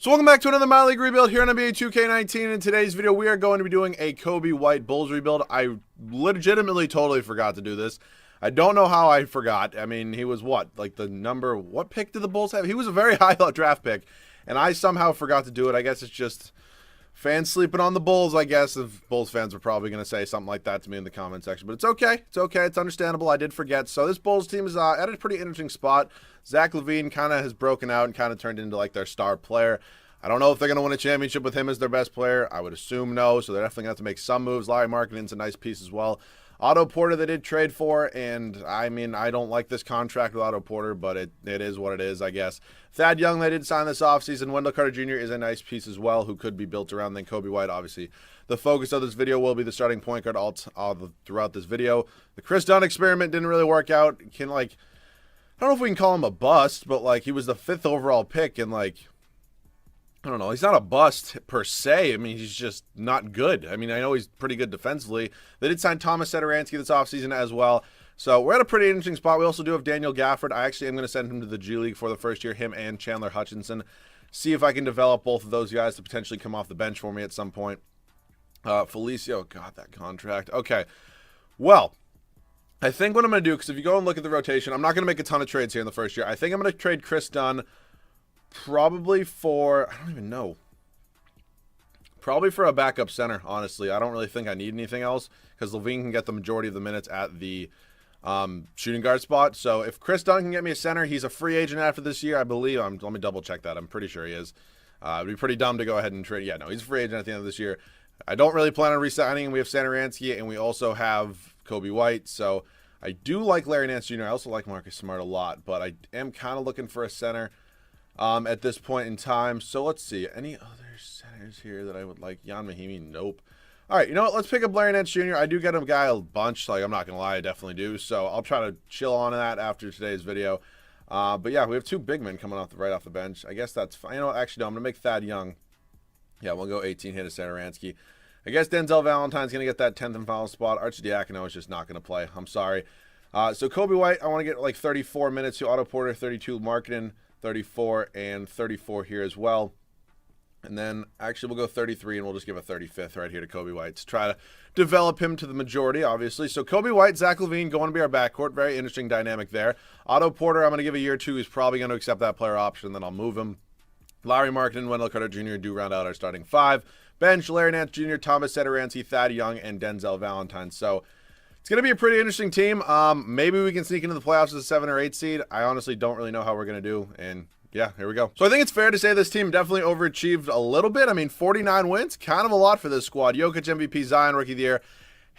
So welcome back to another minor league rebuild here on NBA 2K19. In today's video, we are going to be doing a Kobe White Bulls rebuild. I legitimately totally forgot to do this. I don't know how I forgot. I mean, he was what pick did the Bulls have? He was a very high draft pick, and I somehow forgot to do it. I guess it's just fans sleeping on the Bulls, I guess. If Bulls fans are probably going to say something like that to me in the comment section. But it's okay. It's okay. It's understandable. I did forget. So this Bulls team is at a pretty interesting spot. Zach LaVine kind of has broken out and kind of turned into like their star player. I don't know if they're going to win a championship with him as their best player. I would assume no, so they're definitely going to have to make some moves. Larry Markkanen's a nice piece as well. Otto Porter they did trade for, and I mean, I don't like this contract with Otto Porter, but it is what it is, I guess. Thad Young they did sign this offseason. Wendell Carter Jr. is a nice piece as well, who could be built around then Kobe White, obviously. The focus of this video will be the starting point guard all throughout this video. The Chris Dunn experiment didn't really work out. I don't know if we can call him a bust, but he was the 5th overall pick, and I don't know. He's not a bust per se. I mean, he's just not good. I mean, I know he's pretty good defensively. They did sign Thomas Satoransky this offseason as well. So we're at a pretty interesting spot. We also do have Daniel Gafford. I actually am going to send him to the G League for the first year, him and Chandler Hutchinson. See if I can develop both of those guys to potentially come off the bench for me at some point. Felicio, God, that contract. Okay. Well, I think what I'm going to do, because if you go and look at the rotation, I'm not going to make a ton of trades here in the first year. I think I'm going to trade Chris Dunn probably for, I don't even know. Probably for a backup center, honestly. I don't really think I need anything else because LaVine can get the majority of the minutes at the shooting guard spot. So if Chris Dunn can get me a center, he's a free agent after this year, I believe. Let me double check that. I'm pretty sure he is. It'd be pretty dumb to go ahead and trade. Yeah, no, he's a free agent at the end of this year. I don't really plan on re-signing. We have Satoransky and we also have Kobe White. So I do like Larry Nance Jr. I also like Marcus Smart a lot, but I am kind of looking for a center at this point in time. So let's see. Any other centers here that I would like? Jan Mahimi? Nope. All right, you know what? Let's pick up Larry Nance Jr. I do get a guy a bunch. I'm not going to lie. I definitely do. So I'll try to chill on that after today's video. But yeah, we have 2 big men coming right off the bench. I guess that's fine. You know what? Actually, no. I'm going to make Thad Young. Yeah, we'll go 18 hit of Satoransky. I guess Denzel Valentine's going to get that 10th and final spot. Arcidiacono is just not going to play. I'm sorry. So Kobe White, I want to get 34 minutes to Otto Porter, 32 Markkanen, 34 and 34 here as well. And then actually we'll go 33 and we'll just give a 35th right here to Kobe White to try to develop him to the majority, obviously. So Kobe White, Zach LaVine going to be our backcourt. Very interesting dynamic there. Otto Porter, I'm going to give a year 2. He's probably going to accept that player option, then I'll move him. Larry Markkanen, Wendell Carter Jr. do round out our starting 5. Bench, Larry Nance Jr., Thomas Satoransky, Thad Young, and Denzel Valentine. So it's going to be a pretty interesting team. Maybe we can sneak into the playoffs as a 7 or 8 seed. I honestly don't really know how we're going to do. And yeah, here we go. So I think it's fair to say this team definitely overachieved a little bit. I mean, 49 wins, kind of a lot for this squad. Jokic MVP, Zion Rookie of the Year,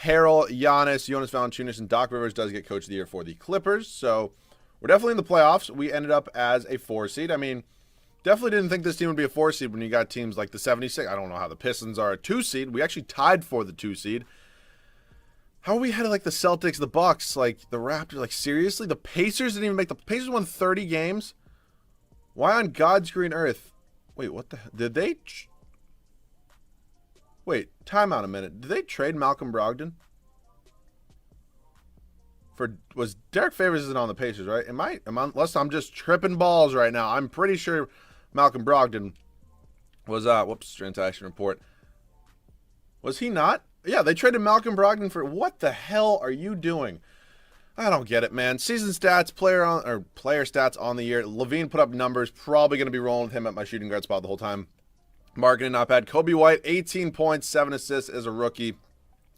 Harrell, Giannis, Jonas Valanciunas, and Doc Rivers does get Coach of the Year for the Clippers. So we're definitely in the playoffs. We ended up as a 4 seed. I mean, definitely didn't think this team would be a 4 seed when you got teams like the 76. I don't know how the Pistons are a 2 seed. We actually tied for the 2 seed. How are we ahead of the Celtics, the Bucks, the Raptors? Seriously? The Pacers didn't even make the Pacers won 30 games? Why on God's green earth? Wait, what the did they wait, time out a minute. Did they trade Malcolm Brogdon? Was Derek Favors isn't on the Pacers, right? Unless I'm just tripping balls right now. I'm pretty sure Malcolm Brogdon was transaction report. Was he not? Yeah, they traded Malcolm Brogdon for what the hell are you doing? I don't get it, man. Season stats, player stats on the year. LaVine put up numbers. Probably going to be rolling with him at my shooting guard spot the whole time. Markkanen not bad. Kobe White, 18 points, 7 assists as a rookie.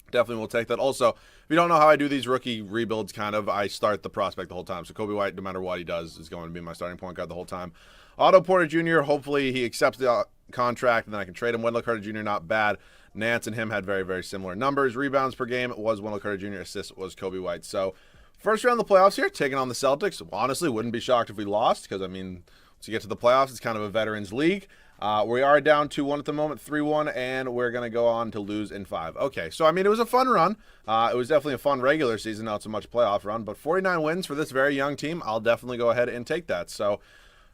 Definitely will take that. Also, if you don't know how I do these rookie rebuilds, I start the prospect the whole time. So Kobe White, no matter what he does, is going to be my starting point guard the whole time. Otto Porter Jr., hopefully he accepts the contract, and then I can trade him. Wendell Carter Jr., not bad. Nance and him had very, very similar numbers. Rebounds per game was Wendell Carter Jr., assists was Kobe White. So first round of the playoffs here, taking on the Celtics. Honestly, wouldn't be shocked if we lost because, I mean, once you get to the playoffs, it's kind of a veterans league. We are down 2-1 at the moment, 3-1, and we're going to go on to lose in 5. Okay, so, I mean, it was a fun run. It was definitely a fun regular season, not so much playoff run, but 49 wins for this very young team. I'll definitely go ahead and take that. So,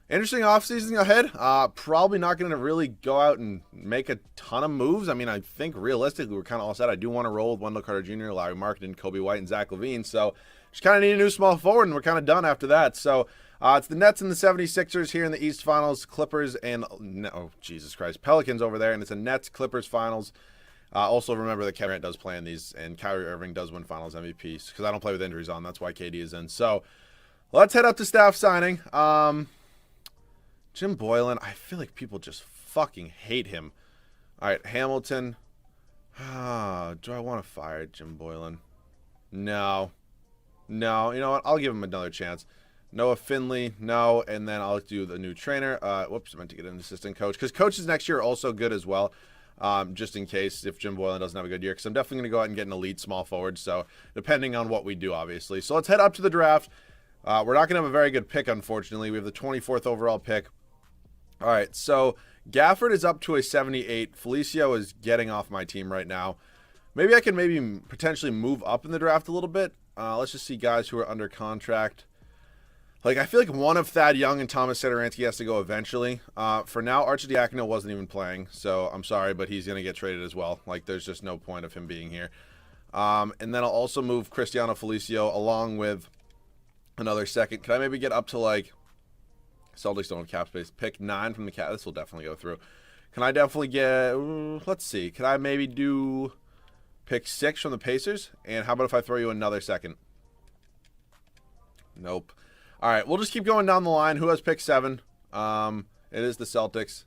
interesting offseason ahead. Probably not going to really go out and make a ton of moves. I mean, I think realistically we're kind of all set. I do want to roll with Wendell Carter Jr., Larry Markkanen, Kobe White, and Zach LaVine. So, just kind of need a new small forward, and we're kind of done after that. So, It's the Nets and the 76ers here in the East Finals. Clippers and, oh, Jesus Christ, Pelicans over there. And it's a Nets Clippers Finals. Also, remember that Kevin Durant does play in these, and Kyrie Irving does win Finals MVPs because I don't play with injuries on. That's why KD is in. So let's head up to staff signing. Jim Boylan, I feel like people just fucking hate him. All right, Hamilton. Do I want to fire Jim Boylan? No. No, you know what? I'll give him another chance. Noah Finley, no, and then I'll do the new trainer. Whoops, I meant to get an assistant coach because coaches next year are also good as well. Just in case if Jim Boylan doesn't have a good year, because I'm definitely going to go out and get an elite small forward. So depending on what we do, obviously. So let's head up to the draft. We're not going to have a very good pick, unfortunately. We have the 24th overall pick. All right, so Gafford is up to a 78. Felicio is getting off my team right now. Maybe I can potentially move up in the draft a little bit. Let's just see guys who are under contract. Like, I feel like one of Thad Young and Thomas Satoransky has to go eventually. For now, Arcidiacono wasn't even playing, so I'm sorry, but he's going to get traded as well. Like, there's just no point of him being here. And then I'll also move Cristiano Felicio along with another second. Can I maybe get up to, like, Celtics don't have cap space. Pick 9 from the cap. This will definitely go through. Can I definitely get, let's see. Can I maybe do pick 6 from the Pacers? And how about if I throw you another second? Nope. All right, we'll just keep going down the line. Who has pick 7? It is the Celtics.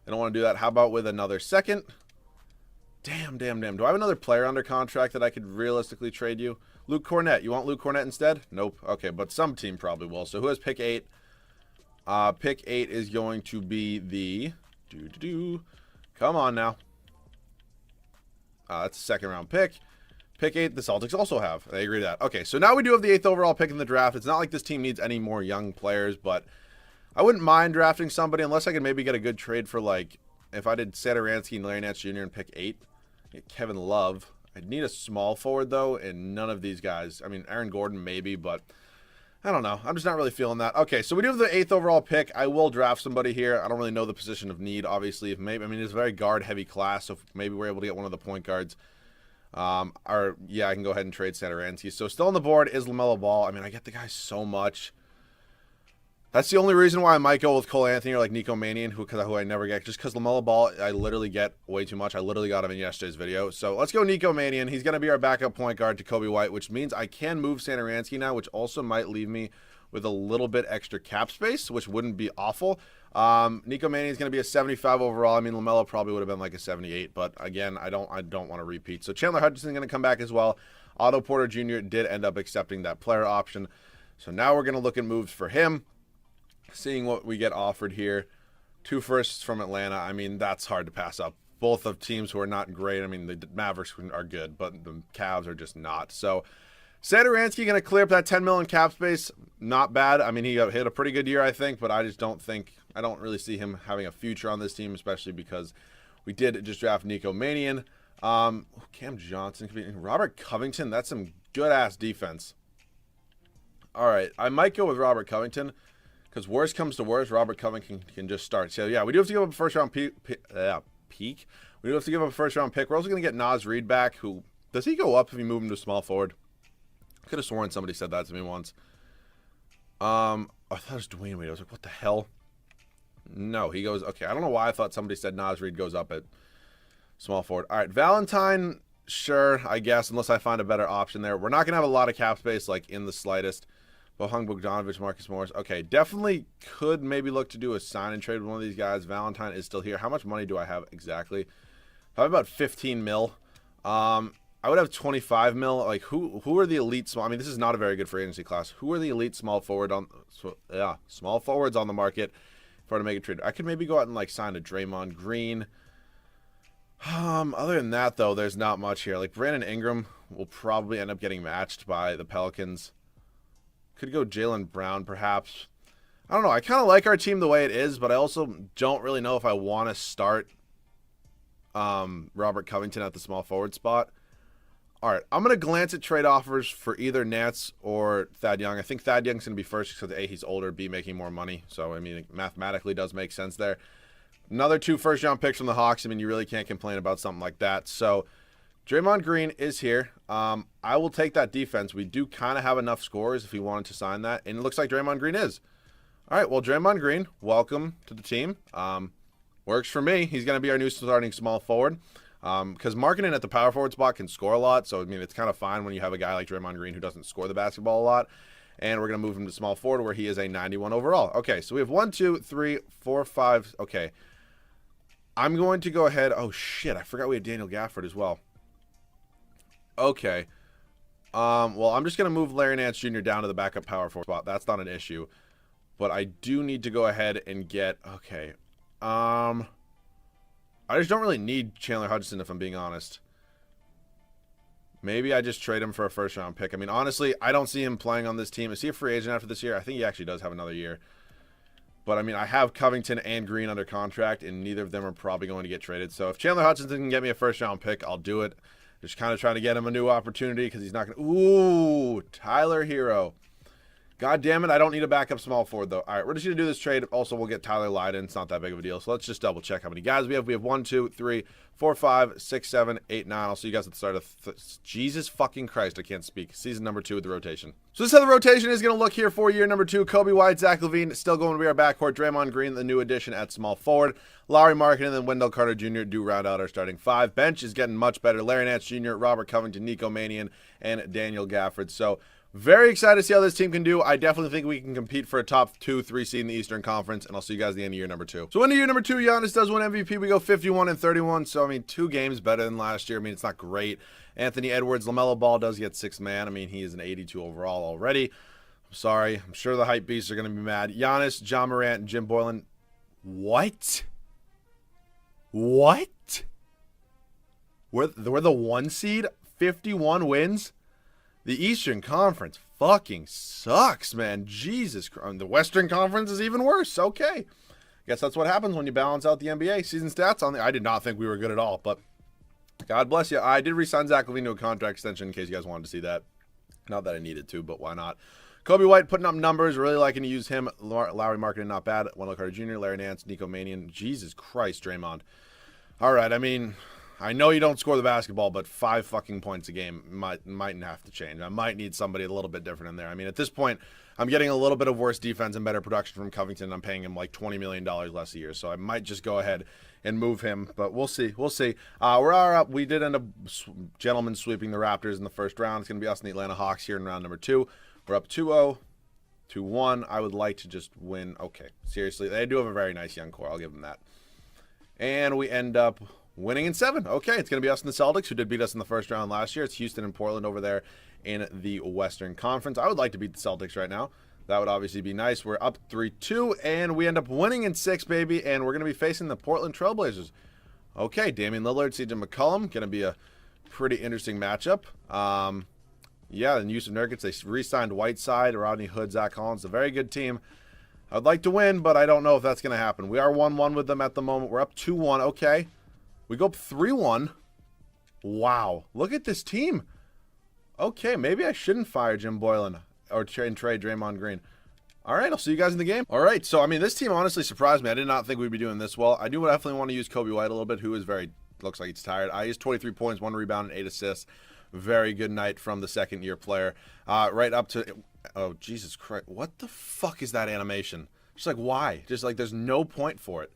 They don't want to do that. How about with another second? Damn. Do I have another player under contract that I could realistically trade you? Luke Cornett. You want Luke Cornett instead? Nope. Okay, but some team probably will. So who has pick 8? Pick 8 is going to be the... Come on now. That's a second-round pick. Pick 8, the Celtics also have. They agree to that. Okay, so now we do have the 8th overall pick in the draft. It's not like this team needs any more young players, but I wouldn't mind drafting somebody unless I could maybe get a good trade for, like, if I did Satoransky and Larry Nance Jr. in pick 8, get Kevin Love. I'd need a small forward, though, and none of these guys. I mean, Aaron Gordon maybe, but I don't know. I'm just not really feeling that. Okay, so we do have the 8th overall pick. I will draft somebody here. I don't really know the position of need, obviously. If maybe, I mean, it's a very guard-heavy class, so if maybe we're able to get one of the point guards. Yeah, I can go ahead and trade Satoransky. So still on the board is LaMelo Ball. I mean, I get the guy so much. That's the only reason why I might go with Cole Anthony or like Nico Mannion, who I never get. Just because LaMelo Ball, I literally get way too much. I literally got him in yesterday's video. So let's go Nico Mannion. He's going to be our backup point guard to Kobe White, which means I can move Satoransky now, which also might leave me with a little bit extra cap space, which wouldn't be awful. Nico Mannion is going to be a 75 overall. I mean, LaMelo probably would have been like a 78, but again, I don't want to repeat. So Chandler Hutchinson is going to come back as well. Otto Porter Jr. did end up accepting that player option. So now we're going to look at moves for him, seeing what we get offered here. 2 firsts from Atlanta. I mean, that's hard to pass up. Both of teams who are not great. I mean, the Mavericks are good, but the Cavs are just not. So Satoransky going to clear up that $10 million cap space. Not bad. I mean, he hit a pretty good year, I think, but I don't really see him having a future on this team, especially because we did just draft Nico Mannion. Cam Johnson, Robert Covington. That's some good-ass defense. All right, I might go with Robert Covington because worst comes to worst, Robert Covington can just start. So, yeah, we do have to give up a first-round peak. We do have to give up a first-round pick. We're also going to get Naz Reid back, who – does he go up if you move him to small forward? I could have sworn somebody said that to me once. I thought it was Dwayne Wade. I was like, what the hell? No, he goes, okay, I don't know why I thought somebody said Naz Reid goes up at small forward. All right, Valentine, sure, I guess, unless I find a better option there. We're not going to have a lot of cap space, like, in the slightest. Bohung Bogdanovic, Marcus Morris. Okay, definitely could maybe look to do a sign and trade with one of these guys. Valentine is still here. How much money do I have exactly? Probably about 15 mil. I would have 25 mil. Like, who are the elite small? I mean, this is not a very good free agency class. Who are the elite small forwards on the market if I were to make a trade? I could maybe go out and, like, sign a Draymond Green. Other than that, though, there's not much here. Like, Brandon Ingram will probably end up getting matched by the Pelicans. Could go Jaylen Brown, perhaps. I don't know. I kind of like our team the way it is, but I also don't really know if I want to start Robert Covington at the small forward spot. All right, I'm going to glance at trade offers for either Nance or Thad Young. I think Thad Young's going to be first because, A, he's older, B, making more money. So, I mean, it mathematically does make sense there. Another 2 first-round picks from the Hawks. I mean, you really can't complain about something like that. So, Draymond Green is here. I will take that defense. We do kind of have enough scores if we wanted to sign that. And it looks like Draymond Green is. All right, well, Draymond Green, welcome to the team. Works for me. He's going to be our new starting small forward. Because Markkanen at the power forward spot can score a lot, so I mean it's kind of fine when you have a guy like Draymond Green who doesn't score the basketball a lot. And we're gonna move him to small forward where he is a 91 overall. Okay, so we have 1, 2, 3, 4, 5. Okay, I'm going to go ahead. Oh shit, I forgot we had Daniel Gafford as well. Okay, well I'm just gonna move Larry Nance Jr. down to the backup power forward spot. That's not an issue, but I do need to go ahead and get okay. I just don't really need Chandler Hudson, if I'm being honest. Maybe I just trade him for a first-round pick. I mean, honestly, I don't see him playing on this team. Is he a free agent after this year? I think he actually does have another year. But, I mean, I have Covington and Green under contract, and neither of them are probably going to get traded. So if Chandler Hudson can get me a first-round pick, I'll do it. Just kind of trying to get him a new opportunity because he's not going to... Ooh, Tyler Hero. God damn it, I don't need a backup small forward, though. All right, we're just going to do this trade. Also, we'll get Tyler Lydon. It's not that big of a deal. So let's just double check how many guys we have. We have 1, 2, 3, 4, 5, 6, 7, 8, 9. I'll see you guys at the start of... Jesus fucking Christ, I can't speak. Season number 2 of the rotation. So this is how the rotation is going to look here for year number 2. Kobe White, Zach LaVine, still going to be our backcourt. Draymond Green, the new addition at small forward. Lauri Markkanen and then Wendell Carter Jr. do round out our starting 5. Bench is getting much better. Larry Nance Jr., Robert Covington, Nico Manion, and Daniel Gafford. So... very excited to see how this team can do. I definitely think we can compete for a top 2, 3 seed in the Eastern Conference, and I'll see you guys at the end of year number 2. So, end of year number 2, Giannis does win MVP. We go 51-31, so, I mean, 2 games better than last year. I mean, it's not great. Anthony Edwards, LaMelo Ball does get 6th man. I mean, he is an 82 overall already. I'm sorry. I'm sure the hype beasts are going to be mad. Giannis, John Morant, and Jim Boylan. What? What? We're the 1 seed? 51 wins? The Eastern Conference fucking sucks, man. Jesus Christ. The Western Conference is even worse. Okay. Guess that's what happens when you balance out the NBA season stats. I did not think we were good at all, but God bless you. I did re-sign Zach LaVine to a contract extension in case you guys wanted to see that. Not that I needed to, but why not? Kobe White putting up numbers. Really liking to use him. Lauri Markkanen, not bad. Wendell Carter Jr., Larry Nance, Nico Manion. Jesus Christ, Draymond. All right, I mean... I know you don't score the basketball, but 5 fucking points a game might have to change. I might need somebody a little bit different in there. I mean, at this point, I'm getting a little bit of worse defense and better production from Covington. I'm paying him like $20 million less a year, so I might just go ahead and move him. But we'll see. We'll see. We're up. We did end up gentlemen sweeping the Raptors in the first round. It's going to be us and the Atlanta Hawks here in round number 2. We're up 2-0, 2-1. I would like to just win. Okay, seriously, they do have a very nice young core. I'll give them that. And we end up... winning in 7. Okay, it's going to be us and the Celtics, who did beat us in the first round last year. It's Houston and Portland over there in the Western Conference. I would like to beat the Celtics right now. That would obviously be nice. We're up 3-2, and we end up winning in 6, baby, and we're going to be facing the Portland Trailblazers. Okay, Damian Lillard, CJ McCollum, going to be a pretty interesting matchup. Yeah, and Yusuf Nurkic, they re-signed Whiteside, Rodney Hood, Zach Collins. A very good team. I'd like to win, but I don't know if that's going to happen. We are 1-1 with them at the moment. We're up 2-1. Okay. We go up 3-1. Wow. Look at this team. Okay, maybe I shouldn't fire Jim Boylan or trade Draymond Green. All right, I'll see you guys in the game. All right, so, I mean, this team honestly surprised me. I did not think we'd be doing this well. I do definitely want to use Kobe White a little bit, who is looks like he's tired. I used 23 points, 1 rebound, and 8 assists. Very good night from the second-year player. Right up to, oh, Jesus Christ. What the fuck is that animation? Just like, why? Just like, there's no point for it.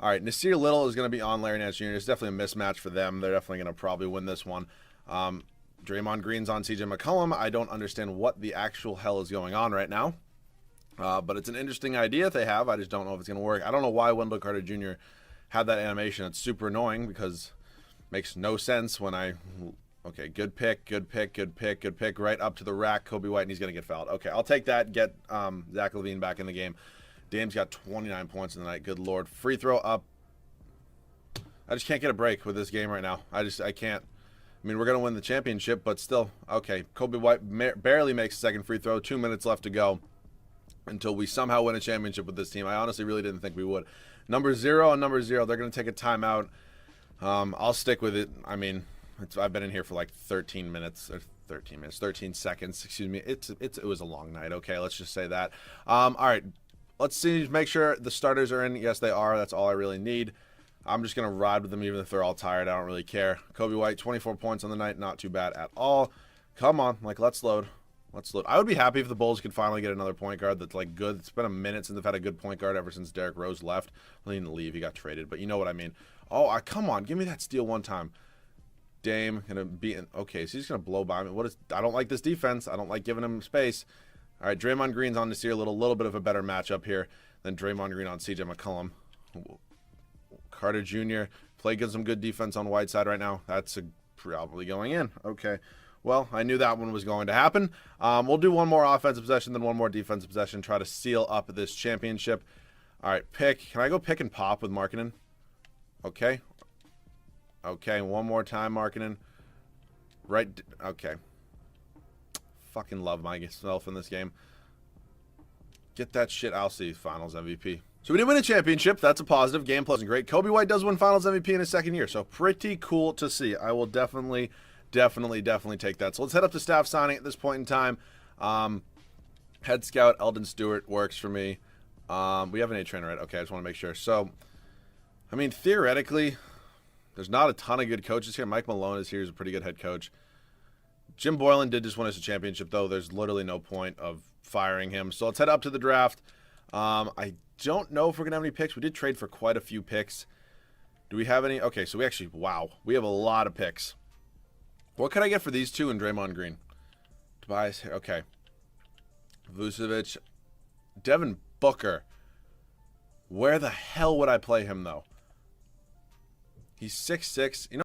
All right, Nasir Little is going to be on Larry Nance Jr. It's definitely a mismatch for them. They're definitely going to probably win this one. Draymond Green's on CJ McCollum. I don't understand what the actual hell is going on right now. But it's an interesting idea they have. I just don't know if it's going to work. I don't know why Wendell Carter Jr. had that animation. It's super annoying because it makes no sense when I... Okay, good pick, good pick, good pick, good pick. Right up to the rack, Kobe White, and he's going to get fouled. Okay, I'll take that, get Zach LaVine back in the game. Dame's got 29 points in the night. Good Lord. Free throw up. I just can't get a break with this game right now. I can't. I mean, we're going to win the championship, but still. Okay, Kobe White barely makes a second free throw. 2 minutes left to go until we somehow win a championship with this team. I honestly really didn't think we would. Number 0 and number 0, they're going to take a timeout. I'll stick with it. I mean, I've been in here for like 13 seconds. Excuse me. It was a long night. Okay, let's just say that. All right. Let's see, make sure the starters are in. Yes, they are. That's all I really need. I'm just going to ride with them even if they're all tired. I don't really care. Kobe White, 24 points on the night. Not too bad at all. Come on. Like, let's load. Let's look. I would be happy if the Bulls could finally get another point guard that's like good. It's been a minute since they've had a good point guard ever since Derrick Rose left. Well, he didn't leave. He got traded, but you know what I mean. Oh, come on. Give me that steal one time. Dame going to be in. Okay, so he's going to blow by me. I don't like this defense. I don't like giving him space. All right, Draymond Green's on Nasir. A little bit of a better matchup here than Draymond Green on CJ McCollum. Carter Jr. played some good defense on Whiteside right now. That's probably going in. Okay. Well, I knew that one was going to happen. We'll do one more offensive possession, then one more defensive possession, try to seal up this championship. All right, pick. Can I go pick and pop with Markkanen? Okay. Okay, one more time, Markkanen. Right. Okay. Fucking love myself in this game. Get that shit. I'll see Finals MVP. So we did win a championship. That's a positive. Gameplay wasn't great. Kobe White does win Finals MVP in his second year, so pretty cool to see. I will definitely take that. So let's head up to staff signing at this point in time. Head scout Eldon Stewart works for me. We have an A trainer, right? Okay, I just want to make sure. So, I mean, theoretically, there's not a ton of good coaches here. Mike Malone is here. He's a pretty good head coach. Jim Boylan did just win us a championship, though. There's literally no point of firing him. So let's head up to the draft. I don't know if we're going to have any picks. We did trade for quite a few picks. Do we have any? Okay, so we have a lot of picks. What can I get for these two and Draymond Green? Tobias, okay. Vucevic. Devin Booker. Where the hell would I play him, though? He's 6'6". You know.